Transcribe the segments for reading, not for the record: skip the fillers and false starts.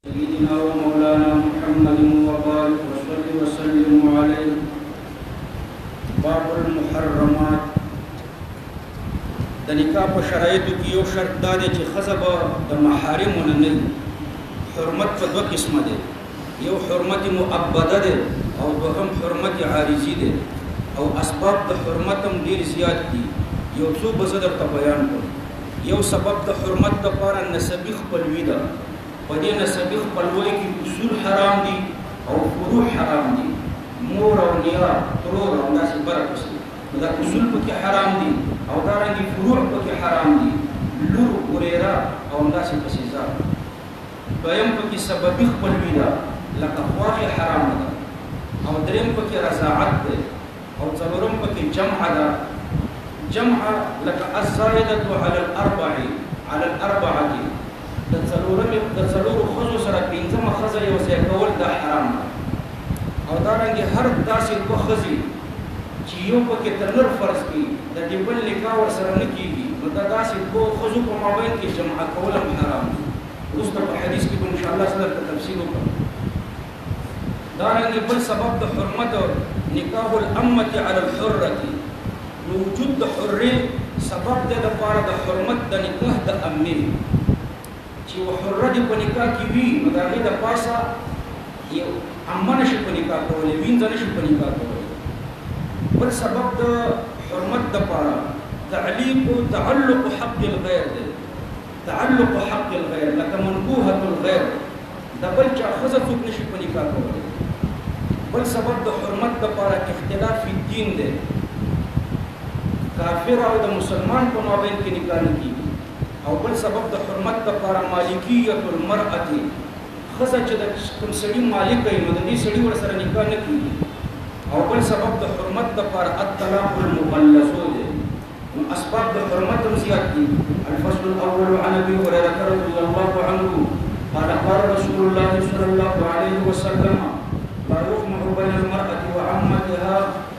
سيدنا ومولانا محمد وبارك وصل وسلم عليه. باب المحرمات. د نکاح په شرایطو کې یو شرط دا دی چې ښځه به د محارمو نه حرمت په دوه قسمه دی. یو حرمت مؤبده دی او دوهم حرمت عارضي دی او اسباب د حرمت هم ډېر زیات دي. یو څو به زه درته بیان کړم. یو سبب د حرمت دپاره نسبي خپلوي ده. په دې نسبي خپلوۍ کې اصول حرام دي او فروع حرام دي. مور او نیا ترور او داسې برعکس دي. دا اصول پکې حرام دي او دارنګې فروع پکې حرام دي. لور ورېره او همداسې پسې ځار. دویم پکې سببي خپلوي ده لکه خواښې حرامه ده او دریم پکې رضاعت دی او څلورم پکې جمع ده. جمع لکه الزائدة على الأربعة د څلورو ښځو سره پنځمه ښځه یو ځای کول دا حرام ده. او دارنګې هر داسې دوه ښځې چې یو پکې تر نر فرض کړي د دې بل نکاح ورسره نه کېږي نو دا داسې دوه ښځو په مابین کې جمع کول هم حرام دي. وروسته په حدیث کې به انشاءالله زه درته تفصیل وکړم. دارنګې بل سبب د حرمت نکاح الامة على الحرة. نو وجود د حرې سبب دی دپاره د حرمت د نکاح د امنې چې یوه حره دې په نکاح کې وي نو د هغې د پاسه یو امه نه شي په نکاح کولی، وینځه نه شي په نکاح کولی. بل سبب د حرمت دپاره تعلق حق الغیر دی. تعلق حق الغیر لکه منکوحة الغیر د بل چا ښځه څوک نه شي په نکاح کولی. بل سبب د حرمت دپاره اختلاف فی الدین دی. کافر او د مسلمان په مابین کې نکاح نه کېږي. او بل سبب د حرمت دپاره مالکیت المرأة ښځه چې د کوم سړي مالکه وي نو د دې سړي ورسره نکاح نه کېږي. او بل سبب د حرمت دپاره الطلاق المغلظ دی. نو اسباب د حرمت هم زیات دي. الفصل الاول عن ابي هريره رضي الله عنه قال قال رسول الله صلى الله عليه وسلم لا يجمع بين المرأة وعمتها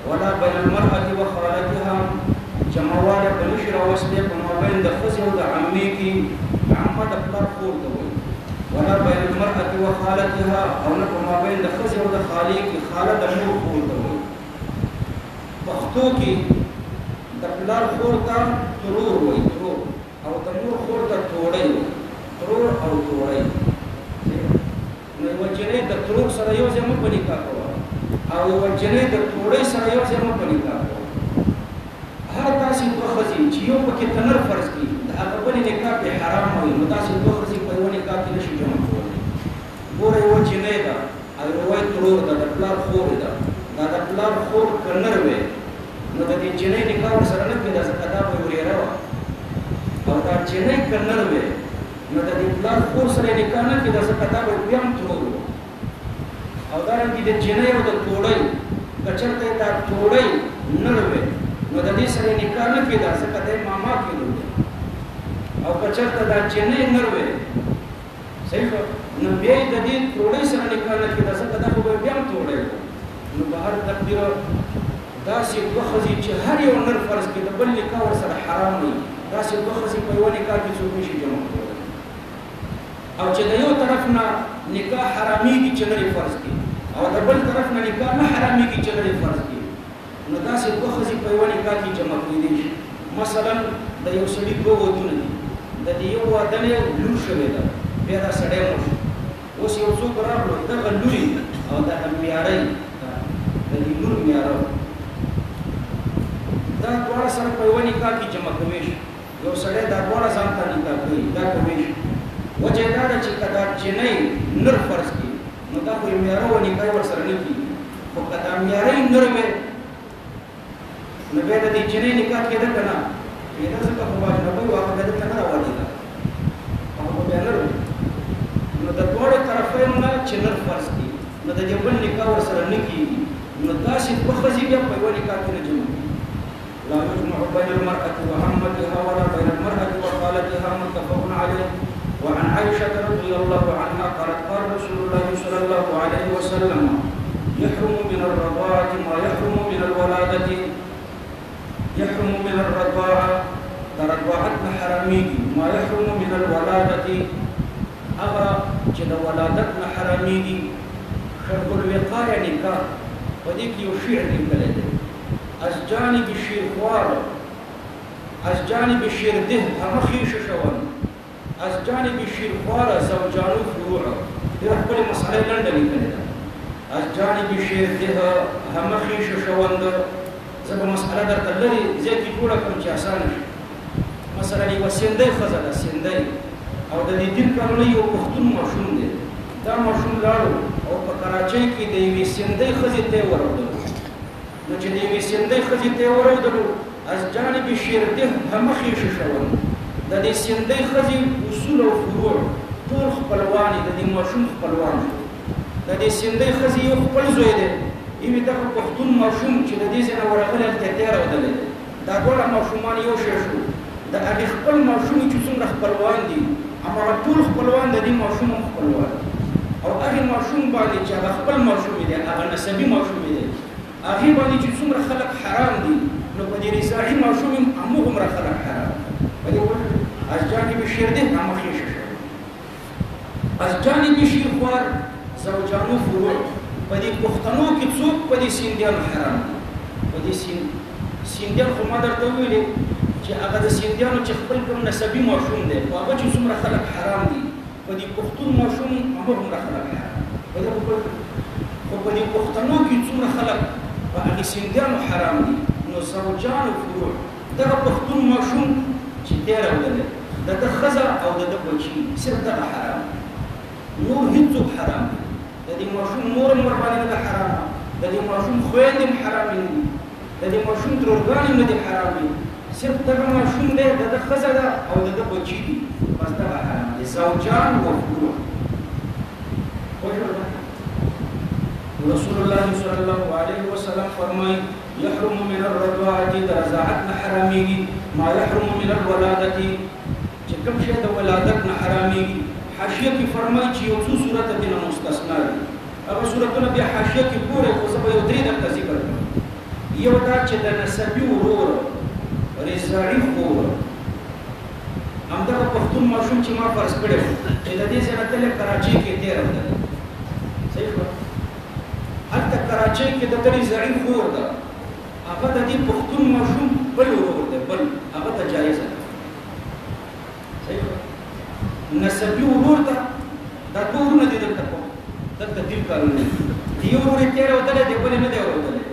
ولا بين المرأة وخالتها. جمعواله په نشي راوستې په مابین د ښځې او د عمې کې. عمه د پلار خور ته وایي. ولا بین المرأة وخالتها او نه په مابین د ښځې او د خالې کې. خاله د مور خور ته وایي. پښتو کې د پلار خور ته ترور وایي، ترور، او د مور خور ته توړی وایي. ترور او توړی. نو یوه جنۍ د ترور سره یو ځای مه په نکاح کوه او یوه جنۍ د توړۍ سره یو ځای مه په نکاح کوه. هر داسې دوه ښځې چې یو پکې تنر فرض کړي د هغه بلې نکاح پرې حرام وي نو داسې دوه ښځې په یوه نکاح کې نه شي جمع کولی. ګوره یوه جنۍ ده او یوه ترور ده، د پلار خور ده. دا د پلار خور که نر وی نو د دې جنۍ نکاح ورسره نه کېده ځکه دا به ورېره وه. او دا جنۍ که نر وی نو د دې پلار خور سره یې نکاح نه کېده ځکه دا به بیا هم ترور وه. او دارنګې د جنۍ او د توړۍ که چېرته یې دا توړۍ نر وی نو د دې سره نکاح نه کېده ځکه دی ماما کېدو دی. او که چېرته دا جنۍ نر وی صحیح شو نو بیا یې د دې توړۍ سره نکاح نه کېده ځکه دا خو به بیا هم توړی و. نو په هر تقدیره داسې دوه ښځې چې هر یو نر فرض کړي د بل نکاح ورسره حرام وي داسې دوه ښځې په یوه نکاح کې څوک نه شي جمع کولی. او چې د یو طرف نه نکاح حرامېږي چې نر یې فرض کړي او د بل طرف نه نکاح نه حرامېږي چې نر یې فرض کړي نو داسې دوه ښځې په یوه نکاح کې جمع کېدی شي. مثلا د یو سړي دوه ودونه دي. د دې یو واده نه لور شوې ده بیا دا سړی مړ شو. اوس یو څوک راغلو دغه لورې او دغه میاړۍ د دې لور میاره دا دواړه سره په یوه نکاح کې جمع کوی شي. یو سړی دا دواړه ځان ته نکاح کوي دا کوی شي. وجه یې دا ده چې که دا جنۍ نر فرض کړي نو دا خو یې میاره وه نکاح ورسره نه کېږي. خو که دا میاره یې نر وی نو بیا د دې جنۍ نکاح کېده که نه کېده ځکه خو اجنبۍ وه هغه بیا دلته نه راوالېده هغه خو بیا نر وی. نو د دواړو طرفینو نه چې نر فرض کړي نو د دې بل نکاح ورسره نه کېږي نو داسې دوه ښځې بیا په یوه نکاح کې نه جمع کېږي. لا يجمع بين المرأة وعمتها ولا بين المرأة وخالتها متفق عليه. وعن عائشة رضي الله عنها قالت قال رسول الله صلى الله عليه وسلم يحرم من الرضاعة ما يحرم من الولادة. يحرم من الرضاعة ترضاعتنا حراميكي ما يحرم من الولادة هغه چې د ولادت نه حرامېږي شرط الوقایه نکاح په دې کې یو شعر لیکلی دی از جانب شیرخوار از جانب شیرده همه خیش شوند از جانب شیرخوار زوجانو فروع دې خپلې مسئله لنډه لیکلې ده از جانب شیرده همه خیش شوند زه به مسئله درته لرې ځای کې جوړه کړم چې اسانه شي مثلا یوه سیندۍ ښځه ده سیندۍ او د دې دین کلونی یو پښتون ماشوم دی دا ماشوم لاړو او په کراچۍ کې د یوې سیندۍ ښځې ته یې ورودلو نو چې د یوې سیندۍ ښځې ته یې ورودلو از جانب شیرده همه خیشه شول د دې سیندۍ ښځې اصول او فروع ټول خپلوان د دې ماشوم خپلوان شو د دې سیندۍ ښځې یو خپل زوی دی یوې دغه پښتون ماشوم چې د دې ځای نه ورغلی هلته یې تېرودلی دی دا دواړه ماشومان یو شی شو د هغې خپل ماشوم چې څومره خپلوان دي هماغه ټول خپلوان د دې ماشوم هم خپلوان او هغې ماشوم باندې چې هغه خپل ماشوم دی هغه نسبي ماشوم دی هغې باندې چې څومره خلک حرام دي نو په دې رضاعي ماشوم هم هموغومره خلک حرام په دې از جانب شیرده همه خیشه شو از جانب شیرخوار زوجانو فروع په دې پښتنو کې څوک په دې سیندیانو حرام دي په دې سیندیان خو ما درته وویلې چې هغه د سیندیانو چې خپل کوم نسبي ماشوم دی خو هغه چې څومره خلک حرام دي په دې پښتون ماشوم هموغومره خلک حرام خو په دې پښتنو کې څومره خلک په هغې سیندیانو حرام دي نو زوجانو فروع دغه پښتون ماشوم چې دی راوړلی د ده ښځه او د ده بچي صرف دغه حرام نور هېڅوک حرام دي د دې ماشوم مور هم ورباندې نه ده حرامه د دې ماشوم خویندې هم حرامې نه دي د دې ماشوم ترورګانې هم نه دي حرامې صرف دغه ماشوم دی د ده ښځه ده او د ده بچي دي بس دغه حرام دي زوجان و فروع رسول الله صلی الله علیه وسلم فرمایي يحرم من الرضاعة د رضاعت نه حرامېږي ما يحرم من الولادة چې کوم شی د ولادت نه حرامېږي حاشیه کې فرمایي چې یو څو صورته دې نه مستثنا دي هغه صورتونه بیا حاشیه کې ګورئ خو زه به یو درې درته ذکر کړم یو دا چې د نسبي ورور رضاعي خور همدغه پښتون ماشوم چې ما فرض کړی چې د دې ځای نه تللی کراچۍ کې تېروتلی صحیح شوه هلته کراچۍ کې د ده رضاعي خور ده هغه د دې پښتون ماشوم بل ورور دی بل هغه ته جایزه ده صحیح نسبي ورور ته دا دوه ورونه دي دلته دل کارونه دي یو ورور یې تېروتلی دی بل یې نه دی ورودلی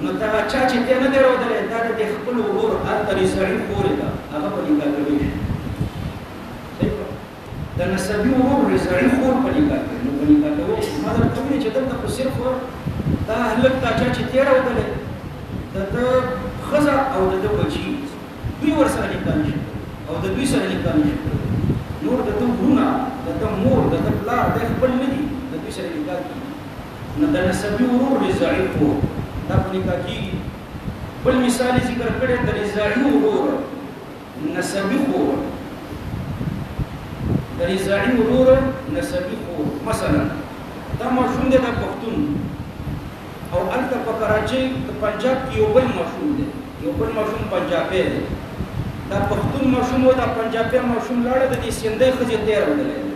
نو دغه چا چې دی نه دی ورودلی دا د دې خپل ورور هلته رضاعي خورې ده هغه په نکاح کولی شي صحیح د نسبي ورور رضاعي خور په نکاح کوي نو په نکاح کولی شي ما درته وویلې چې دلته خو صرف دا هلک دا چا چې تېروتلی د ده ښځه او د ده بچي دوی ورسره نکاح نشي او د دوی سره نکاح نشي نور د ده ورونه د ده مور د ده پلار دی خپل نه دي د دوی سره نکاح کېږي نو د نسبي ورور رضاعي خور دا په نکاح کېږي بل مثال یې ذکر کړی د رضاعي ورور نسبي خور د رضاعي ورور نسبي خور مثلا دا ماشوم دی دا پښتون او هلته په کراچۍ د پنجاب کې یو بل ماشوم دی یو بل ماشوم پنجابی دی دا پښتون ماشوم و دا پنجابی ماشوم لاړه د دې سیندۍ ښځې تېروتلی دی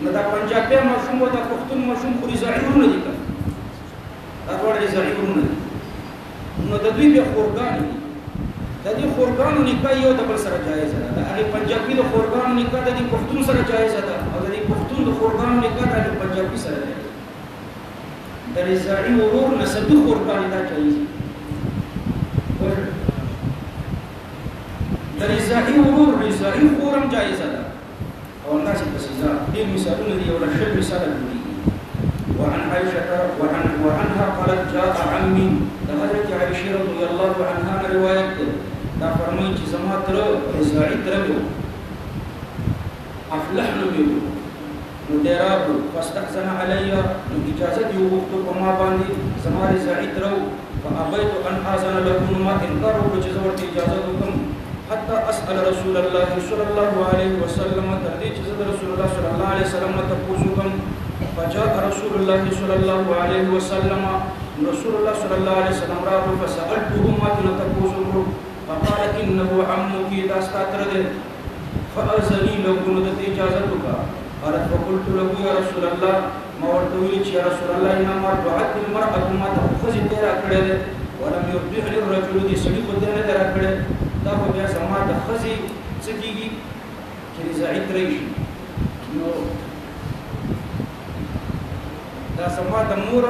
نو دا پنجابی ماشوم و دا پښتون ماشوم خو رضاعي ورونه دي که دا دواړه رضاعي ورونه دي نو د دوی بیا خورګانې دي د دې خورګانو نکاح یو د بل سره جایزه ده د هغې پنجابي د خورګانو نکاح د دې پښتون سره جایزه ده او د دې پښتون د خورګانو نکاح د هغې پنجابي سره جایزه ده د رضاعي ورور نسبي خورګانې دا جایز دي د رضاعي ورور رضاعي خور هم جایزه ده او همداسې پسې ډېر مثالونه دي یو له شل مثاله جوړېږي وعن عائشة وعنها قالت جاء عمي د حضرت عائشة رضي الله عنها روایت ده دا فرمایي چې زما تره رضاعي تره مې و افلح نومې و نو دی راغلو فاستأذن علی نو اجازت یې وغوښتو په ما باندې زما رضاعي تره و فابیت ان آذن له نو ما انکار وکړو چې زه ورته اجازت وکړم حتى اسأل رسول الله صلى الله عليه وسلم تر دې چې زه د رسول الله صلی الله علیه وسلم نه تپوس وکړم فجاء رسول الله صلى الله عليه وسلم رسول الله صلى الله عليه وسلم راغلو فسألته ما تنه تپوس وکړو فقال انه عمك دا ستا تره دی فأذني له نو دته اجازت وکړه قالت فقلت له يا رسول الله ما ورتويل يا رسول الله انما دعت المرأة ما تخذ تیرا کړه ولم يرضع للرجل دي سړي کو دنه تیرا کړه دا په بیا سما د خزي سکیږي چې زعید راشي نو دا سما د مور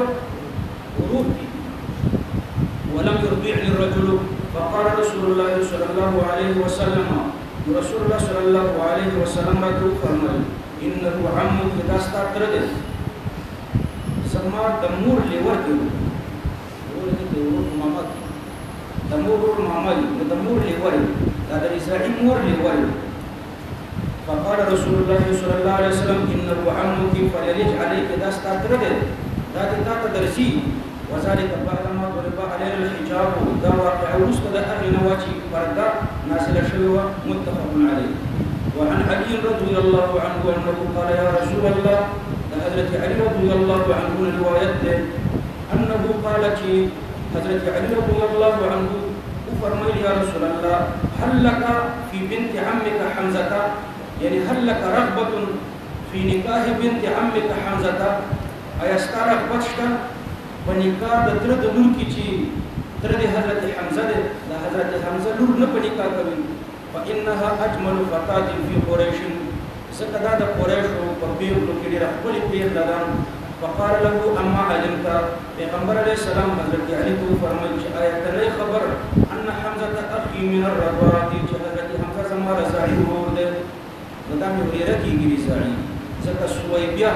ورود دي ولم يرضع للرجل فقال رسول الله صلى الله عليه وسلم رسول الله صلى الله عليه وسلم راته فرمایي انه عمك داستا تر دې سما د مور لور دی ورته د ورور ماما د مور ماما د مور لور دا د اسرائیل مور لور فقال رسول الله صلى الله عليه وسلم انه عمك فليلج عليك داستا تر دې دا د تا درسي وذلك بعد ما ضرب عليه الحجاب دا واقع وسط اهل نواجي فردا نازل شوى متفق عليه وعن علي رضي الله عنه انه قال يا رسول الله حضرت علي رضي الله عنه روايته انه قال حضرت علي رضي الله عنه فرمى يا رسول الله هل لك في بنت عمك حمزه يعني هل لك رغبه في نكاح بنت عمك حمزه ايسترغ بچتا پنیکا د تر د لور کی چې تر د حضرت حمزه د حضرت حمزه لور نه پنیکا کوي فانها اجمل فتاه في قريش سکدا د قریش په پیغلو کې ډېر خپل پیغلان فقال له اما علمت پیغمبر علیه السلام حضرت علی کو فرمایي چې آیا ته خبر ان حمزه اخي من الرضاعه چې حضرت حمزه زما رضاعي ورور ده دا مې ورېره کېږي رضاعي ځکه سویبیا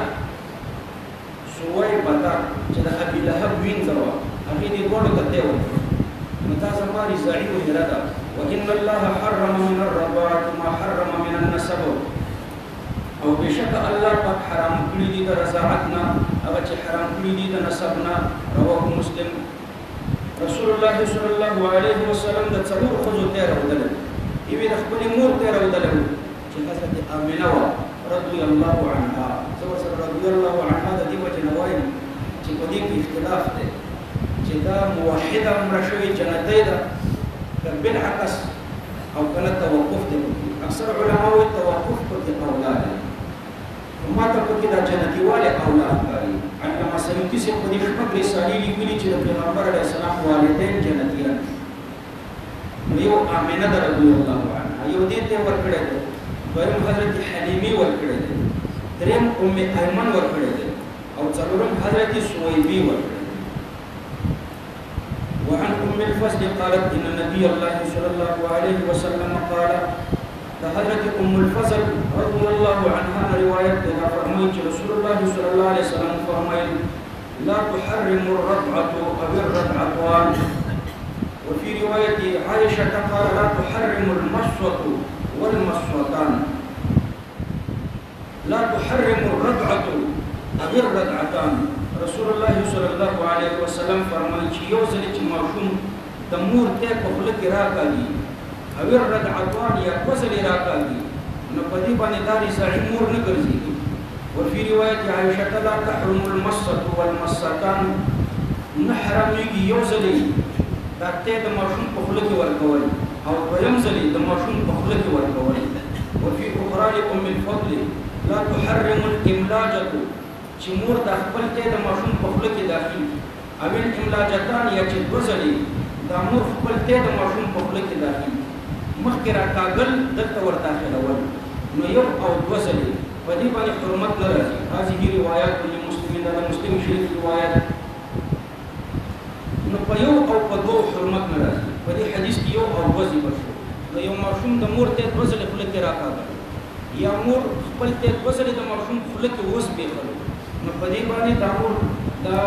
سویبتا چې د ابي لهب وینځه وه هغې دې دواړو ته دی ورکړه نو دا زما رضاعي ورېره ده وان الله حرم من الرضاعه ما حرم من النسب او بشک الله پاک حرام کړی دي د رضاعتنا هغه چې حرام کړی دي د نسبنا رواه مسلم رسول الله صلی الله علیه وسلم د څلور ښځو ته راودل ایوی د خپل مور ته راودل چې حضرت آمنه رضی الله عنها رضی الله عنها د دې وجه نه وایم چې په دې کې اختلاف دی چې دا موحده عمره شوې جنتۍ ده که بالعکس او کنه توقف دی اکثر علماء وایي توقف پکې اولاد دی ما ته پکې دا جنتي والی اولاد کاري علامه سیوطي صاحب په دې شپږ رسالې لیکلي چې د پیغمبر علیه السلام والدین جنتیان نو یو آمنه ده رضی الله عنها یو دې ته ورکړی دی دویم حضرت حلیمې ورکړی دی دریم ام ایمن ورکړی دی او څلورم حضرت سویبي ورکړی دی وعن ام الفضل قالت ان نبي الله صلى الله عليه وسلم قال حضرت ام الفضل رضي الله عنها رواية فرميت رسول الله صلى الله عليه وسلم فرميت لا تحرم الرضعة أو الرضعتان وفي رواية عائشة قال لا تحرم المصوة والمصوتان لا تحرم الرضعة أو الرضعتان رسول الله صلى الله عليه وسلم فرميت يوزل معشوم تمور تيك وخلق راكالي او الرضعتان یا فصل راکاږي نو په دې باندې دا رضاعي مور نه ګرځېږي وفي رواية عائشة لا تحرم المصة والمصتان نه حرامېږي یو ځلې دا ته د ماشوم په خوله کې ورکول او دویم ځلې د ماشوم په خوله کې ورکول وفي أخرى لأم الفضل لا تحرم الإملاجة چې مور د خپل ته د ماشوم په خوله کې داخل او الإملاجتان یا چې دوه ځلې دا مور خپل ته د ماشوم په خوله کې داخل مخکې راکاږل دلته ورداخلول نو یو او دوه ځلې په دې باندې حرمت نه راځي هذه روایات للمسلمین دا د مسلم شریف روایت نو په یو او په دوه حرمت نه راځي په دې حدیث کې یو او دوه ذکر شو نو یو ماشوم د مور ته دوه ځلې خوله کې راکاږل یا مور خپل ته دوه ځلې د ماشوم خوله کې وسپېښلو نو په دې باندې دا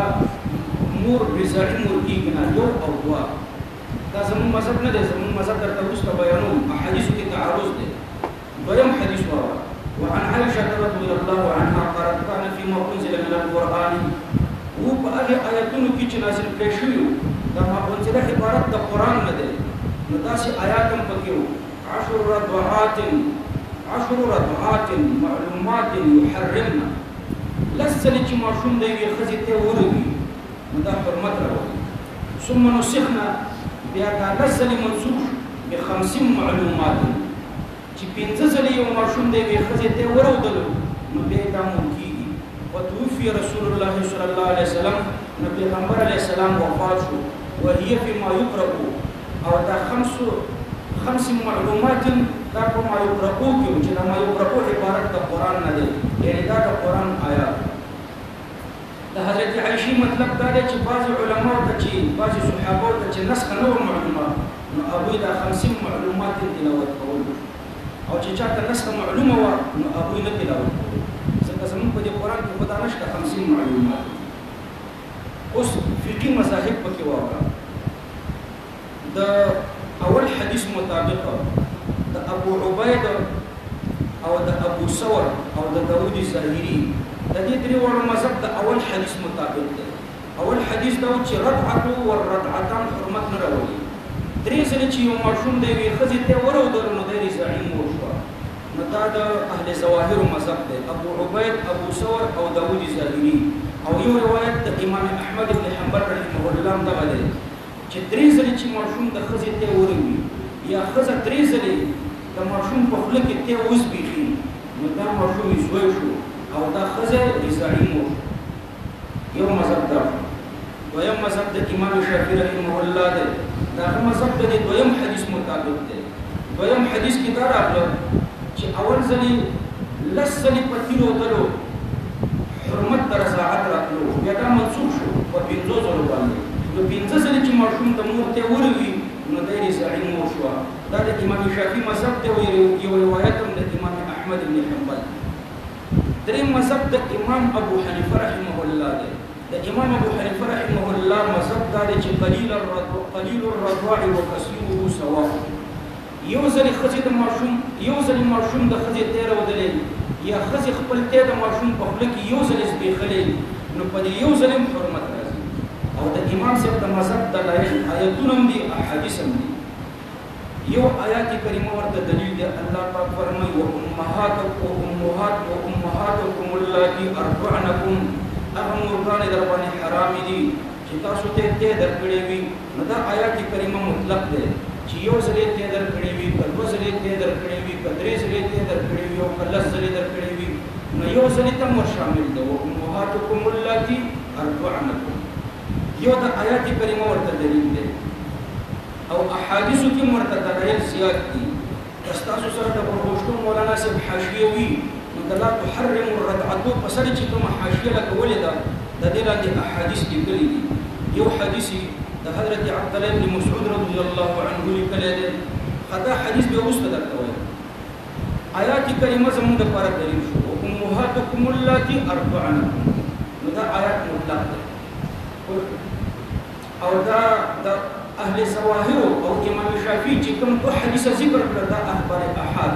مور رضاعي مور کېږي نه یو او دوه دا زمون مذهب نه دی زمون مذهب درته وروسته بیانوم احادیثو کې تعارض دی دویم حدیث واوره وعن عائشة رضي الله عنها قالت كان فيما أنزل من القرآن وفي آياتونو کې چې نازل کړي شوي دا ما أنزل عبارت د قرآن نه دی نو داسې آیات هم پکې وو 10 رضعات معلومات يحرمنا لسلې چې ماشوم د یوې ښځې ته ورغي نو دا حرمت راوړي ثم نسخنا بیا دا لسلې منسوخ ب50 معلومات چې 15 ځلې یو ماشوم د یوې ښځې ته ورودلو نو بیا دا مونکیږي. وتوفي رسول الله صلی الله علیه وسلم، نو پیغمبر علیه السلام وفات شو. وهي فيما يقرأ، او دا خمس معلومات دا په ما یقرأو کې چې دا ما یقرأو عبارت د قرآن نه دی، یعنی دا د قرآن آیات. د حضرت عائشې مطلب دا دی چې بعض علماء ته چې بعض صحابه ته چې نسخ نه و معلومه، نو هغوی دا 50 معلومات تلاوت کول، او چې چاته نسخ معلومه وه نو هغوی نه تلاوت کول. ځکه زموږ په دې قرآن کې خو دا نشته 50 معلومات. اوس فقهي مذاهب پکې واوره. د اول حدیث مطابق د ابو عبید او د ابو ثور او د داود ظاهري د دې درې وړو مذهب د اول حدیث مطابق دی. اول حدیث دا چې رضعت او الرضعتان حرمت نه راولي. درې ځلې چې یو ماشوم دی وي ښځې ته ورودل نو دی رضاعي مور شوه، نو دا د اهل ظواهرو مذهب دی، ابو عبید، ابو ثور او داود ظاهري. او یو روایت د امام احمد بن حنبل رحمه الله دغه دی چې درې ځلې چې ماشوم د ښځې ته وروي یا ښځه درې ځلې د ماشوم په خوله کې ته وزبېښي نو دا ماشوم یې زوی شو او دا ښځه رضاعي مور. یو مذهب دا. دویم مذهب د امام شافعي رحمه الله دی، دا هغه مذهب د دویم حدیث مطابق دی. دویم حدیث کې دا راغله چې اول ځلې 10 ځلې په تېرېدلو حرمت د رضاعت راتلو، بیا دا منسوخ شو په 50 ځلو باندې. نو 15 ځلې چې ماشوم د مور ته وروي نو دی رضاعي مور شوه. دا د امام شافعي مذهب دی او یو روایت هم د امام احمد بن حنبل. دریم مذهب د امام ابو حنیفه رحمه الله دی. د امام ابو حنیفه رحمه الله مذهب دا دی چې قلیل الرضاع وکثیره سواء. یو ځلې ښځې د ماشوم د ښځې تی راودلی یا ښځې خپل تی د ماشوم په خوله کې یو ځلې زبېښلی نو په دې یو ځلې هم حرمت راځي. او د امام صاحب د مذهب دلایل آیتونه هم دي، احادیث هم دي. یو آیات کریمه ورته دلیل دی. الله پاک فرمایي وامهاتکم اللاتي ارضعنکم، هغه مورګانې در باندې حرامې دي چې تاسو ته تی درکړې وي. نو دا آیات کریمه مطلق دی چې یو ځلې تی درکړې وي، که 2 ځلې تی درکړې وي، که 3 ځلې تی درکړې وي او که 10 ځلې درکړې وي نو یو ځلې ته هم شامل دی. وامهاتکم اللاتي ارضعنکم یو د آیات کریمه ورته دلیل دی. او احادیثو کې ورته دلایل زیات دي. تاسو سره د پروښتو مولانا صاحب حاشیه وي نو د لا تحرم الرضعة په سره چې کومه حاشیه لګولې ده د دې لاندې احادیث لیکلي دي. یو حدیث د حضرت عبد الله بن مسعود رضی الله عنه لیکلی دی. دا حدیث به اوس درته وایم. آیات کریمه زموږ لپاره دلیل شو. امهاتکم اللاتي ارضعنکم نو دا آیات مطلق دی. او دا د اهل ظواهر او امام شافعي چې کوم 2 حدیثه ذکر کړل دا اخبار احاد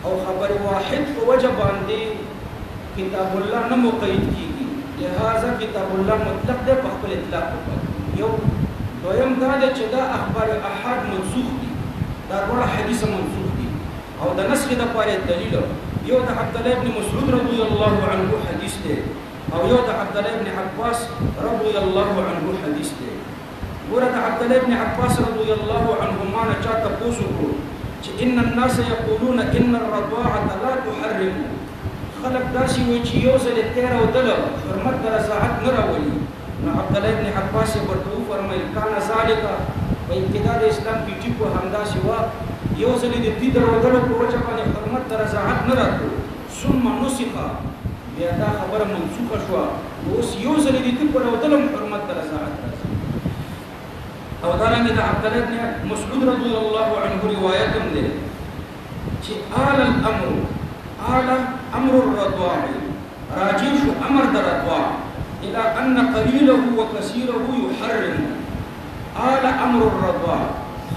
او خبر واحد په وجه باندې کتاب الله نه مقید کیږي، لہذا کتاب الله مطلق دی په خپل اطلاق وکړي. یو دویم دا دی چې دا اخبار احاد منسوخ دي، دا ټول حدیث منسوخ دي. او د نسخ لپاره دلیل یو د عبد الله بن مسعود رضی الله عنه حدیث دی او یو د عبد الله بن عباس رضی الله عنه حدیث دی. ورته عبد الله بن عباس رضی الله عنهما نه چاته پوښتنه چې ان الناس يقولون ان الرضاعة لا تحرم، خلق داسې وایي چې یو ځل تیر او دل حرمت د رضاعت نه راولي. نو عبد الله بن عباس ورته وفرمایل کان ذلک په ابتدا د اسلام کې ټیکو همداسې وه، یو ځل د دې درودلو په وجه باندې حرمت د رضاعت نه راتلو، ثم نسخ بیا دا خبره منسوخه شوه، اوس یو ځل د دې درودلو حرمت د رضاعت راځي. او دارنګه د عبد الله بن مسعود رضی الله عنه روایت هم ده چې امر الرضاع راجع شو امر د رضاع الى ان قليله وكثيره يحرم. امر الرضاع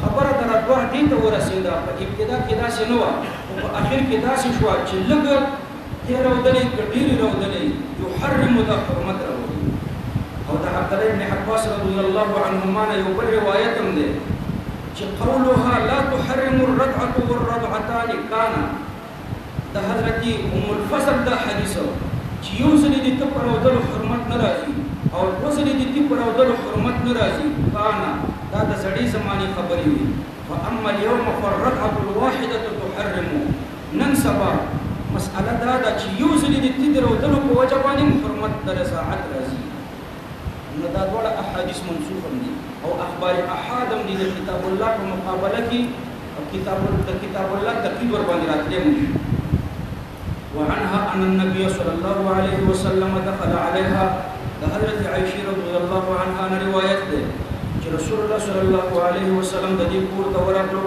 خبر د رضاع دې ته ورسېده. په ابتدا کې داسې نه وه او په اخر کې داسې شوه چې لږ تېر راودلې که ډېرې راودلې يحرم د حرمت راولي. او د عبد الله بن عباس رضی الله عنهما نه یو بل روایت هم دی چې قولها لا تحرم الرضعة والرضعتان کان د حضرت ام الفضل دا حدیث چې یو ځل دې ته پر راودلو حرمت نه راځي او 2 ځل دې ته پر راودلو حرمت نه راځي کان دا د زړې زماني خبرې وي. فاما اليوم فالرضعة الواحدة تحرم، نن سبا مسأله دا ده چې یو ځل د تدر او دلو په وجه باندې حرمت د رضاعت راځي. نو دا ډول احادیث منسوخ دي او اخبار احاد هم دي د کتاب الله په مقابله کې او کتاب الله تقید ور باندې راتلې موږ. وعنها ان النبي صلى الله عليه وسلم دخل عليها حضرت عائشہ رضی الله عنها روایت ده چې رسول الله صلی الله علیه وسلم د دې کور ته ورغلو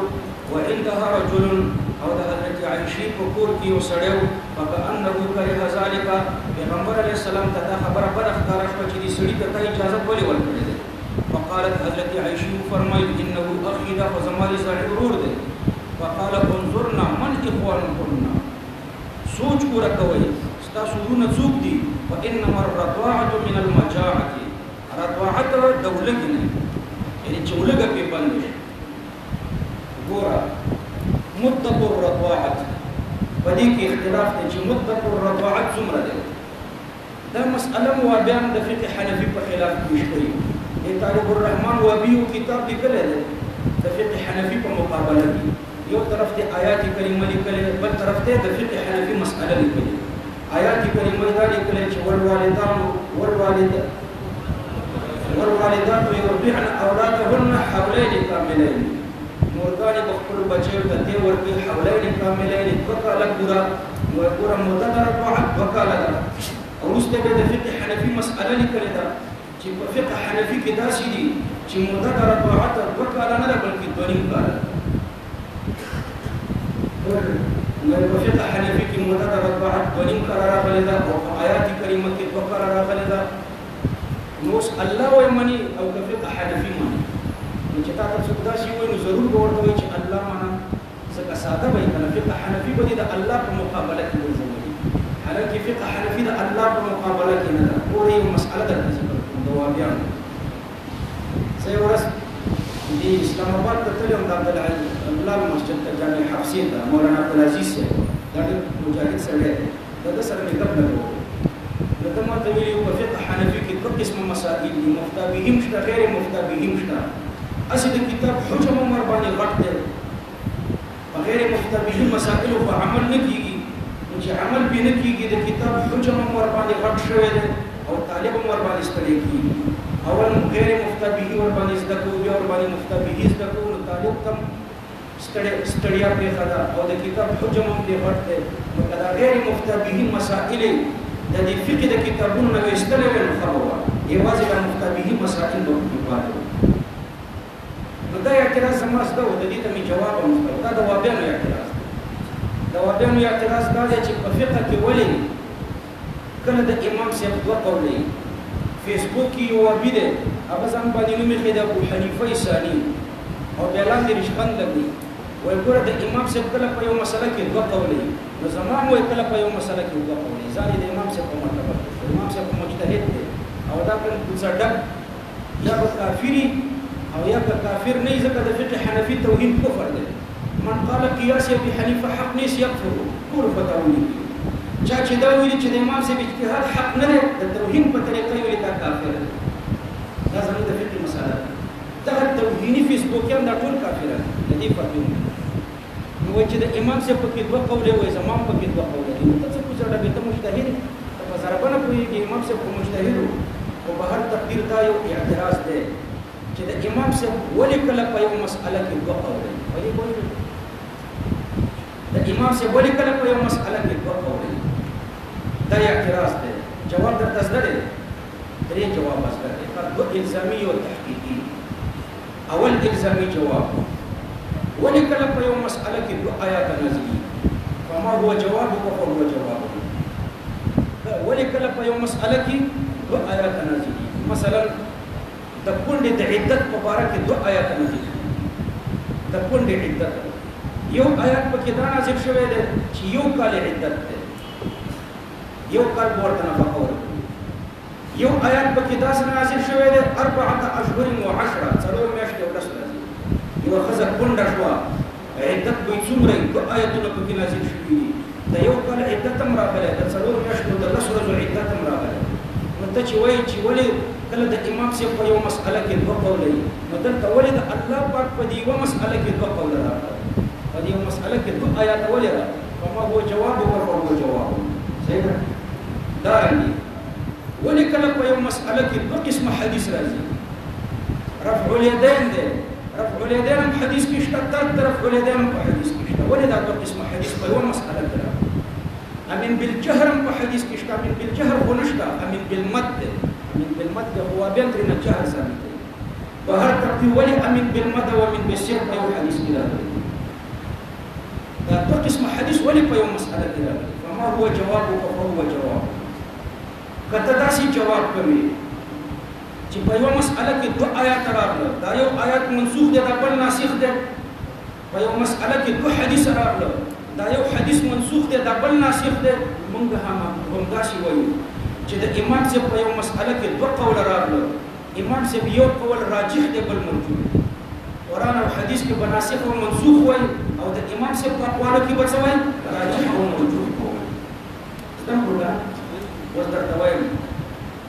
وعندها رجل او د حضرت عائشہ په کور کې یو سړی فكأنه كره ذلك پیغمبر علیه السلام ته دا خبره برخدار شو چې دې سړي ته اجازه ولې ورکړې ده. فقالت حضرت عائشہ فرمایي انه اخي دا زماري سړی ورور ده. فقال انظرنا من اخوانكم سوچ پورا کوي تاسو ورونه څوک دي. وانما الرضاعه من المجاعه رضاعت دولګنه یعنی چولګه په باندې ګورا مدة الرضاعه پدې کې اختلاف دی چې مدة الرضاعه څومره ده. دا مسأله موابیان د فقه حنفي په خلاف پیش کړي. طالب الرحمن وابیو کتاب لیکل دی د فقه حنفي په مقابله کې. یو طرف ته آیات کریمه لیکل بل طرف ته د فقه حنفي مسأله لیکل. آیات کریمه دا لیکل چې والوالدات يرضعن اولادهن حولين كاملين. مورګانې د خپل بچیو ته دې ورکړي حولين كاملين وکاله پورا مدة رضاعت وکاله ده. وروسته به د فقه حنفي مسأله لیکل ده چې په فقه حنفي کې داسې دي چې مدة رضاعت وکاله نه ده بلکې 2.5 کاله. په فقه حنفي کې مدة رضاعت 2.5 کاله راغلې ده او په آیات کریمه کې 2 کاله راغلې ده. نو الله وایي مني او که فقه حنفي مني. نو چې تاسو څه داسې وایي نو ضرور به ورته وایي چې الله منه ځکه ساده وایي کنه. فقه حنفي به د الله په مقابله کې ورځوي حالانکه فقه حنفي د الله په مقابله کې نه ده. پورې یو مسأله درته ذکر کوم د وابیانو. زه یو ورځ د اسلام آباد ته تللی وم د عبدالله مسجد ته جامع حفصې ته مولانا عبدالعزیز صاحب دا ډېر مجاهد سړی دی. د ده سره مې ګپ لګولی. نو ده ما ته ویلي وو په فقه حنفي کې 2 قسمه مسائل دي مفتا بهم شته غیر مفتا بهم شته. هسې د کتاب حجم هم ورباندې غټ دی. په غیر مفتا بهم مسائلو په عمل نه کېږي. نو چې عمل پرې نه کېږي د کتاب حجم هم ورباندې غټ شوی دی او طالب هم ورباندې ستړی کېږي. اول غیر مفتا به ورباندې زده کوو بیا ورباندې مفتا به زده کوو نو طالب ته ستړیا پرېښه ده او د کتاب حجم هم پرې غټ دی. نو که دا غیر مفتا به مسائل د دې فقه د کتابونو نه ویستلی وی نو ښه به وه. یوازې دا مفتا به مسائل به پکې پاتې وو. نو دا اعتراض زما زده و. د دې ته مې جواب هم زده و. دا د وابیانو اعتراض دی. د وابیانو اعتراض دا دی چې په فقه کې ولې کله د امام صاحب 2 قولې فیسبوک کې یو وابي دی هغه ځان باندې نوم یې ایښی دی ابو حنیفه ثاني او بیا لاندې رشخند لګوي. وایي ګوره د امام صاحب کله په یو مسله کې 2 قولې نو زما هم وایي کله په یو مسله کې 2 قولې. ځان یې د امام صاحب په مرتبه کې امام صاحب مجتهد دی او دا کوم کوڅه ډک یا به کافري او یا که کافر نه وي ځکه د فقه حنفي توهین کفر دی. من قال قیاس ابي حنیفه حق نیست یکفر ټول فتاوی دي. چا چې دا ویلي چې د امام صاحب اجتهاد حق نه دی د توهین په طریقه یې ویلي دا کافر دی. دا زموږ د فقه مسله ده. دغه توهیني فیسبوکیان دا ټول کافران د دې فرق نه. نو وایي چې د امام صاحب پکې 2 قولې وایي زما هم پکې 2 قولې دي. نو ته څه کوڅه ډکې ته مجتهد ته په ضربه نه پوهېږي. امام صاحب خو مجتهد و خو به هر تقدیر دا یو اعتراض دی چې د امام صاحب ولې کله په یو مسأله کې 2 قولې ولې وایي د امام صاحب ولې کله په یو مسأله کې 2 قولې دا اعتراض دی. جواب درته زده دی. 3 جواب زده دی. 2 الزامي او تحقیقي. اول الزامي جواب ولې کله په یو مسأله کې 2 آیات نازلي فما هو جوابك فهو جوابك. ولې کله په یو مسأله کې 2 آیات نازلي. مثلا د کونډې د عدت په باره کې 2 آیات نازلي. د کونډې عدت یو آیات پکې دا نازل شوی دی چې 1 کال عدت دی. 1 کال ورته نفقه ورکوي. یو آیات پکې داسې نازل شوی دی 4 اشهر و 10 څلور میاشتې او 10 ورځې. یوه ښځه کونډه شوه عدت به یې څومره وي 2 آیتونه پکې نازل شوي دي. د 1 کال عدت هم راغلی د 4 میاشتو د 10 ورځو عدت هم راغلی. نو ته چې وایي چې ولې کله د امام صاحب په یو مسأله کې 2 قوله وي نو دلته ولې د الله پاک په دې یوه مسأله کې 2 قوله راغلی. په دې یوه مسأله کې 2 آیات ولې راغلي. فما هو جوابك فهو جواب صحیح ده دارنګي ولې کله په یو مسأله کې دوه قسمه حدیث راځي رفع الیدین ده رفع الیدین په حدیث کې شته رفع الیدین په حدیث کې شته ولې دا دوه قسمه حدیث په یو مسأله کې راځي امین بالجهر په حدیث کې شته امین بالجهر خو نشته امین بالمد امین بالمد هو بین تر نه جهر ثابت دی په هر ترتیب ولې امین بالمد او امین بالسر په یو حدیث کې راځي دا دوه قسمه حدیث ولې په یو مسأله کې راځي فما هو جوابك فهو جواب کته داسې جواب کوي چې په یو مسأله کې دوه آیات راغله دا یو آیات منسوخ دی دا بل ناسخ دی په یو مسأله کې دوه حدیث راغله دا یو حدیث منسوخ دی دا بل ناسخ دی موږ هم داسې وایو چې د امام صاحب په یو مسأله کې دوه قول راغله امام صاحب یو قول راجح دی بل مرجوح قرآن او حدیث کې به ناسخ او منسوخ وایي او د امام صاحب په اقوالو کې به څه وایي راجح او مرجوح څنګه اوس درته وایم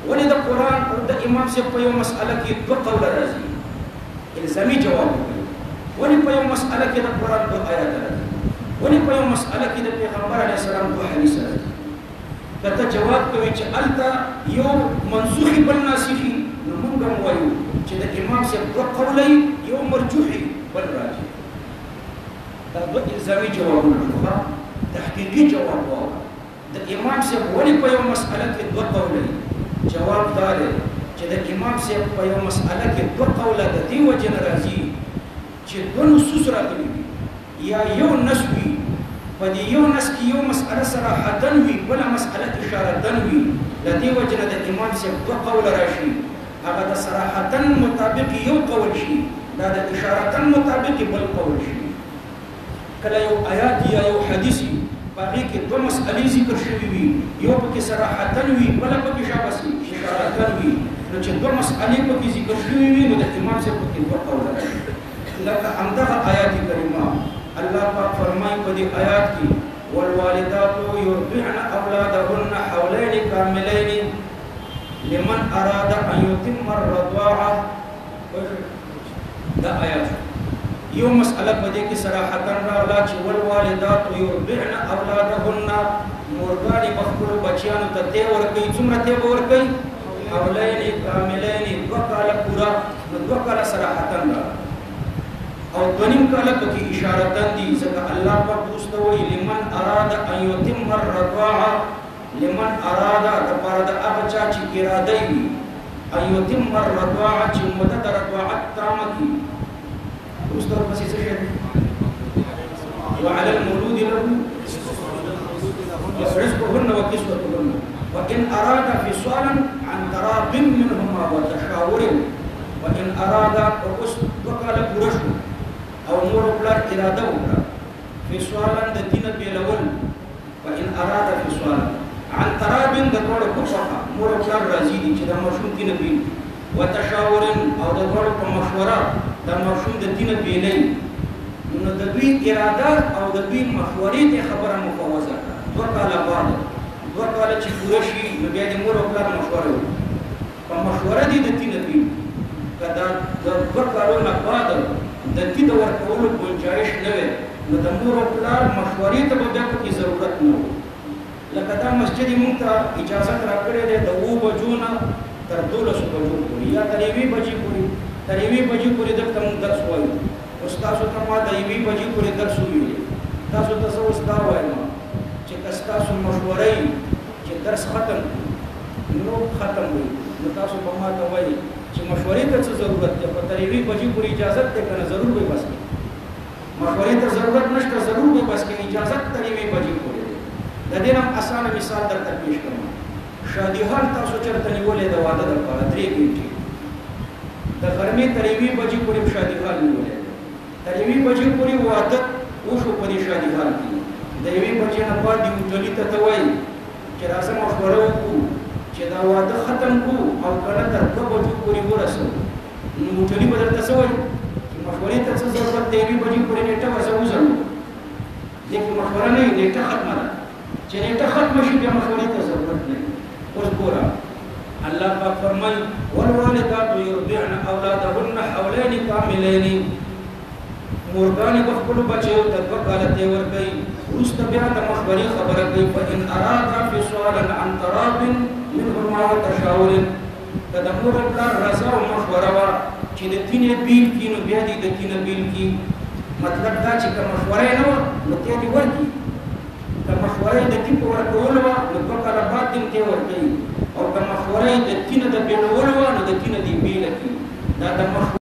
ولې د قرآن او د امام صاحب په یو مسأله کې دوه قوله راځي الزامي جواب کوي ولې په یو مسأله کې د قرآن دوه آیات راځي ولې په یو مسأله کې د پیغمبر علیه السلام دوه حدیث راځي کته جواب کوي چې الته یو منسوخي بل ناسخي نو موږ هم وایو چې د امام صاحب دوه قوله یو مرجوحي بل راځي دا دوه الزامي جوابونه دي تحقیقي جواب وایي د امام صاحب ولې په یو مسأله کې دوه قوله جواب دا دی چې د امام صاحب په یو مسأله کې دوه قوله د دې وجه نه راځي چې دوه نصوص راغلي وي یا یو نص وي په دې یو نص کې یو مسأله صراحتاً وي بله مسأله اشارتاً وي د دې وجه نه د امام صاحب دوه قوله راشي هغه د صراحتاً مطابق یو قول شي دا د اشارتاً مطابق بل قول شي کله یو آیات یا یو حدیث باقي کې دوه مسئلې ذکر شوي وي یو پکې صراحتاً وي بل پکې شابسي اشارتاً وي نو چې دوه مسئلې پکې ذکر شوي وي نو د امام صاحب پکې دوه قوله راځي لکه همدغه آیات کریمه الله پاک فرمایي په دې آیات کې والوالدات يرضعن اولادهن حولين كاملين لمن اراد ان يتم الرضاعه دا آیات یو مسئله په دې کې صراحتاً راغله چې والوالدات يرضعن اولادهن مورګانې به خپلو بچیانو ته تی ورکوي څومره تی به ورکوي حولین کاملین دوه کاله پوره نو دوه کاله صراحتاً راغله او دوه نیم کاله پکې اشارتاً دي ځکه الله پاک وروسته وایي لمن اراد ان یتم الرضاعه لمن اراد دپاره د هغه چا چې اراده وي ان یتم الرضاعه چې موده د رضاعت تامه کړي مستر بس يسجل وعلى المولود له رزقهن وكسوتهن وإن أراد فصالا عن تراض منهما وتشاور وإن أراد وقال برشد أو مور بلاد إرادة فصالا الدين بيلول وإن أراد فصالا عن تراض دور كفها مور بلاد رازيدي كذا مشروع دين بين وتشاور أو دور مشورة دا مفهوم د دین بیلې نو د دوی اراده او د دوی مشورې ته خبره مفوضه دوه کاله بعد دوه کاله چې پوره شي نو بیا د مور او پلار مشوره وي په مشوره دي د دین بیل کدا د دوه کالو نه بعد د دې د ورکولو گنجائش نه وي نو د مور او پلار مشورې ته به بیا پکې ضرورت نه وي لکه دا مسجد مونږ ته اجازه راکړې ده د 9 بجو نه تر 12 بجو پورې یا تر 1 بجې پورې تر 1 بجې پورې دلته موږ درس وایو اوس تاسو ته ما د 1 بجې پورې درس وویلی تاسو ته زه اوس دا وایم چې که ستاسو مشوره وي چې درس ختم نو ختم وي نو تاسو به ما ته وایي چې مشورې ته څه ضرورت دی په تر 1 بجې پورې اجازت دی که نه ضرور به بس کړي مشورې ته ضرورت نشته ضرور به بس کړي اجازت تر 1 بجې پورې دی د دې نه اسانه مثال درته پیش کوم شادي حال تاسو چېرته نیولې د واده دپاره 3 ګنټې د غرمې تر 1 بجې پورې شادي حال نیولې تر 1 بجې پورې واده وشو په دې شادي حال کې د 1 بجې نه بعد دې هوټلي ته ته وایي چې راځه مشوره وکړو چې دا واده ختم کړو او کله تر 2 بجو پورې ورسوو نو هوټلي به درته څه وایي چې مشورې ته څه ضرورت دی 1 بجې پورې نیټه به زه وځړو لیکن مشوره نه وي نیټه ختمه ده چې نیټه ختمه شي بیا مشورې ته ضرورت نه اوس ګوره الله پاک فرمایي والوالدات يرضعن اولادهن حولين كاملين مورګانې به خپلو بچیو ته 2 کاله تی ورکوي وروسته بیا د مخبرې خبره کوي فإن أرادا فصالا عن تراض منهما وتشاور که د مور او پلار رضا او مشوره وه چې د تینې بیل کړي نو بیا دې د تینه بیل کړي مطلب دا چې که مشوره یې نه وه نو تی دې ورکړي که مشوره یې د تین په ورکولو وه نو 2 کاله بعد دې تی ورکوي او که مشوره یې د تینه د بیلولو وه نو د تینه دې بیله کړي دا د